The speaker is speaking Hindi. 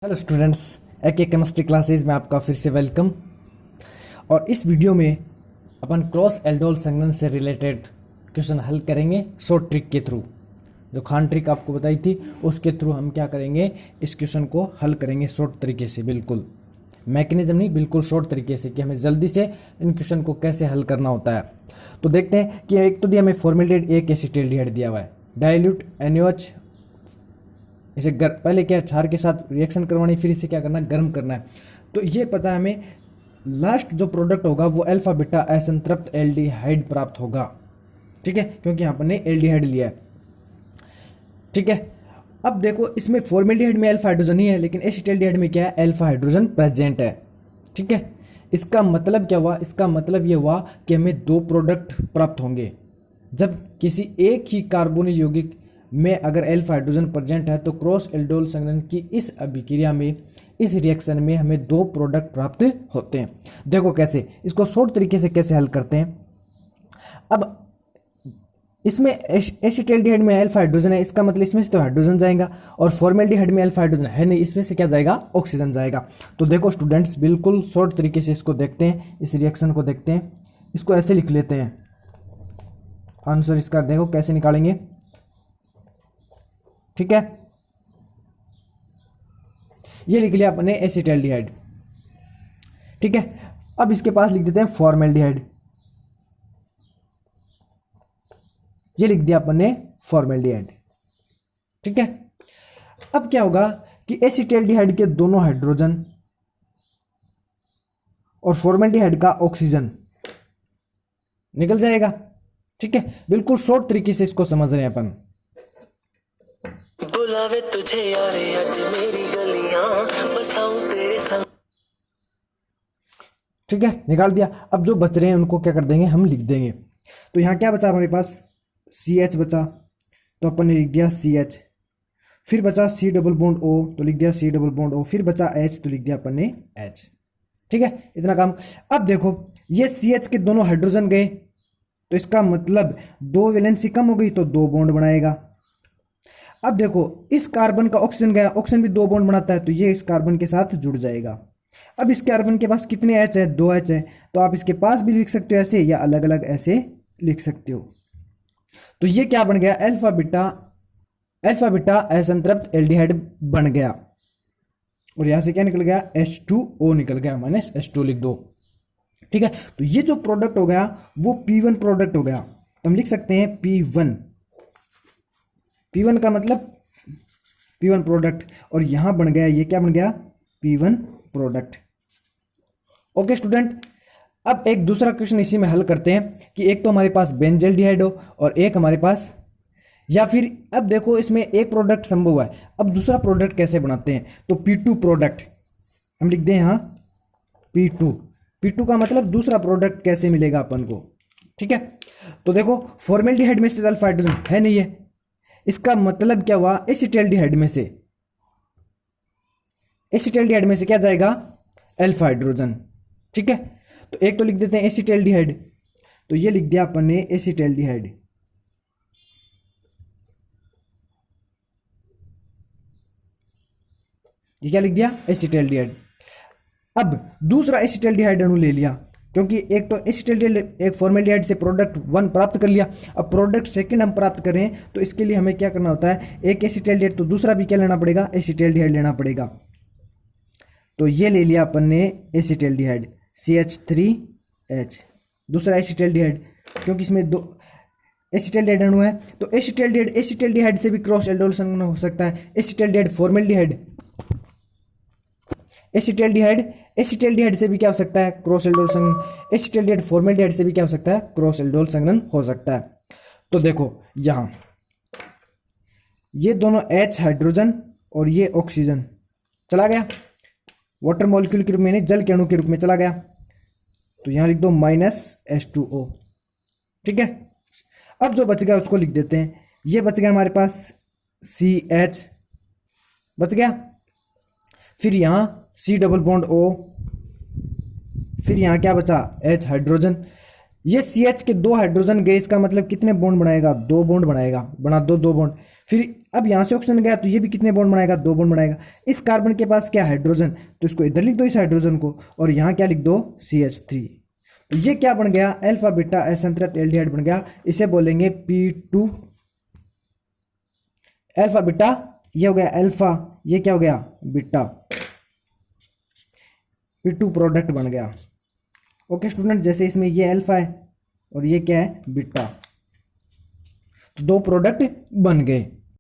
हेलो स्टूडेंट्स, एके केमिस्ट्री क्लासेज में आपका फिर से वेलकम। और इस वीडियो में अपन क्रॉस एल्डोल संघनन से रिलेटेड क्वेश्चन हल करेंगे शॉर्ट ट्रिक के थ्रू। जो खान ट्रिक आपको बताई थी उसके थ्रू हम क्या करेंगे, इस क्वेश्चन को हल करेंगे शॉर्ट तरीके से, बिल्कुल मैकेनिज्म नहीं, बिल्कुल शॉर्ट तरीके से कि हमें जल्दी से इन क्वेश्चन को कैसे हल करना होता है। तो देखते हैं कि एक तो दिया हमें फॉर्मेल्डिहाइड, एक एसिटाल्डिहाइड दिया हुआ है, डाइल्यूट NaOH। इसे पहले क्या क्षार के साथ रिएक्शन करवानी, फिर इसे क्या करना है, गर्म करना है। तो ये पता है हमें लास्ट जो प्रोडक्ट होगा वो अल्फा बीटा असंतृप्त एल्डिहाइड प्राप्त होगा। ठीक है, क्योंकि यहाँ पर ने एल्डिहाइड लिया है। ठीक है, अब देखो इसमें फॉर्मेल्डिहाइड में अल्फा हाइड्रोजन ही है, लेकिन एसिटाल्डिहाइड में क्या है, अल्फा हाइड्रोजन प्रेजेंट है। ठीक है, इसका मतलब क्या हुआ, इसका मतलब ये हुआ कि हमें दो प्रोडक्ट प्राप्त होंगे। जब किसी एक ही कार्बोनिल यौगिक में अगर अल्फा हाइड्रोजन प्रेजेंट है तो क्रॉस एल्डोल संघनन की इस अभिक्रिया में, इस रिएक्शन में हमें दो प्रोडक्ट प्राप्त होते हैं। देखो कैसे, इसको शॉर्ट तरीके से कैसे हल करते हैं। अब इसमें एसिटाल्डिहाइड में अल्फा हाइड्रोजन है, इसका मतलब इसमें से तो हाइड्रोजन जाएगा, और फॉर्मेल्डिहाइड में अल्फा हाइड्रोजन है नहीं, इसमें से क्या जाएगा, ऑक्सीजन जाएगा। तो देखो स्टूडेंट्स, बिल्कुल शॉर्ट तरीके से इसको देखते हैं, इस रिएक्शन को देखते हैं। इसको ऐसे लिख लेते हैं, आंसर इसका देखो कैसे निकालेंगे। ठीक है, ये लिख लिया अपने एसिटाल्डिहाइड। ठीक है, अब इसके पास लिख देते हैं फॉर्मेल्डिहाइड, ये लिख दिया अपन ने फॉर्मेल्डिहाइड। ठीक है, अब क्या होगा कि एसिटाल्डिहाइड के दोनों हाइड्रोजन और फॉर्मेल्डिहाइड का ऑक्सीजन निकल जाएगा। ठीक है, बिल्कुल शॉर्ट तरीके से इसको समझ रहे हैं अपन। बुलावे तुझे यारे आज मेरी गलियां, बसाऊं तेरे संग। ठीक है, निकाल दिया। अब जो बच रहे हैं उनको क्या कर देंगे, हम लिख देंगे। तो यहां क्या बचा हमारे पास, CH बचा, तो अपन ने लिख दिया CH। फिर बचा C डबल बॉन्ड O, तो लिख दिया C डबल बॉन्ड O। फिर बचा H, तो लिख दिया अपन ने H। ठीक है, इतना काम। अब देखो ये CH के दोनों हाइड्रोजन गए, तो इसका मतलब दो वैलेंसी कम हो गई, तो दो बॉन्ड बनाएगा। अब देखो इस कार्बन का ऑक्सीजन गया, ऑक्सीजन भी दो बॉन्ड बनाता है, तो ये इस कार्बन के साथ जुड़ जाएगा। अब इस कार्बन के पास कितने H है, दो H है, तो आप इसके पास भी लिख सकते हो ऐसे, या अलग अलग ऐसे लिख सकते हो। तो ये क्या बन गया, अल्फा बीटा असंतृप्त एल्डिहाइड बन गया। और यहां से क्या निकल गया, H2O निकल गया, माइनस H2 लिख दो। ठीक है, तो ये जो प्रोडक्ट हो गया वो P1 प्रोडक्ट हो गया, तो हम लिख सकते हैं P1। P1 का मतलब P1 प्रोडक्ट, और यहां बन गया, ये क्या बन गया, P1 प्रोडक्ट। ओके स्टूडेंट, अब एक दूसरा क्वेश्चन इसी में हल करते हैं कि एक तो हमारे पास बेंजल्डिहाइड हो और एक हमारे पास, या फिर अब देखो इसमें एक प्रोडक्ट संभव है, अब दूसरा प्रोडक्ट कैसे बनाते हैं। तो P2 प्रोडक्ट हम लिख दें यहाँ, P2 का मतलब दूसरा प्रोडक्ट कैसे मिलेगा अपन को। ठीक है, तो देखो फॉर्मेल्डिहाइड में से अल्फा हाइड्रोजन है नहीं है, इसका मतलब क्या हुआ, एसिटाल्डिहाइड में से क्या जाएगा, अल्फा हाइड्रोजन। ठीक है, तो एक तो लिख देते हैं एसिटाल्डिहाइड, तो ये लिख दिया अपन ने एसिटाल्डिहाइड। ये क्या लिख दिया, एसिटाल्डिहाइड। अब दूसरा एसिटाल्डिहाइड अणु ले लिया, क्योंकि एक तो एसिटाल्डिहाइड, एक फॉर्मेल्डिहाइड से प्रोडक्ट 1 प्राप्त कर लिया, अब प्रोडक्ट सेकंड हम प्राप्त कर रहे हैं, तो इसके लिए हमें क्या करना होता है, एक एसिटाल्डिहाइड तो दूसरा भी क्या लेना पड़ेगा, एसिटाल्डिहाइड लेना पड़ेगा। तो ये ले लिया अपन ने एसिटाल्डिहाइड CH3H, दूसरा एसिटाल्डिहाइड, क्योंकि इसमें दो एसिटाल्डिहाइड अणु है, तो एसिटाल्डिहाइड से भी क्रॉस एल्डोल संघनन हो सकता है। एसिटाल्डिहाइड से भी क्या हो सकता है, क्रॉस एल्डोल संघनन। एसिटाल्डिहाइड फॉर्मेल्डिहाइड से भी क्या हो सकता है, क्रॉस एल्डोल संघनन हो सकता है। तो देखो यहां ये दोनों H हाइड्रोजन और ये ऑक्सीजन चला गया, वाटर मॉलिक्यूल के रूप में, जल के अणु के रूप में चला गया, तो यहां लिख दो -H2O। ठीक है, अब जो बच गया उसको लिख देते हैं, ये बच गया हमारे पास CH बच गया, फिर यहां C डबल बॉन्ड O, फिर यहां क्या बचा, H हाइड्रोजन। ये CH के 2 हाइड्रोजन गए, इसका मतलब कितने बॉन्ड बनाएगा? 2 बॉन्ड बनाएगा। बना दो बॉन्ड। फिर अब यहाँ से ऑक्सीजन गया तो ये भी कितने बॉन्ड बनाएगा? 2 बॉन्ड बनाएगा। इस कार्बन के पास क्या हाइड्रोजन, तो इसको इधर लिख दो इस हाइड्रोजन को, और यहाँ क्या लिख दो? CH3। तो ये क्या बन गया? अल्फा बीटा असंतृप्त एल्डिहाइड बन गया। इसे बोलेंगे P2 अल्फा बीटा। ये हो गया अल्फा, ये क्या हो गया? बीटा। P2 प्रोडक्ट बन गया। ओके स्टूडेंट, जैसे इसमें ये अल्फा है और ये क्या है? बीटा, तो 2 प्रोडक्ट बन गए।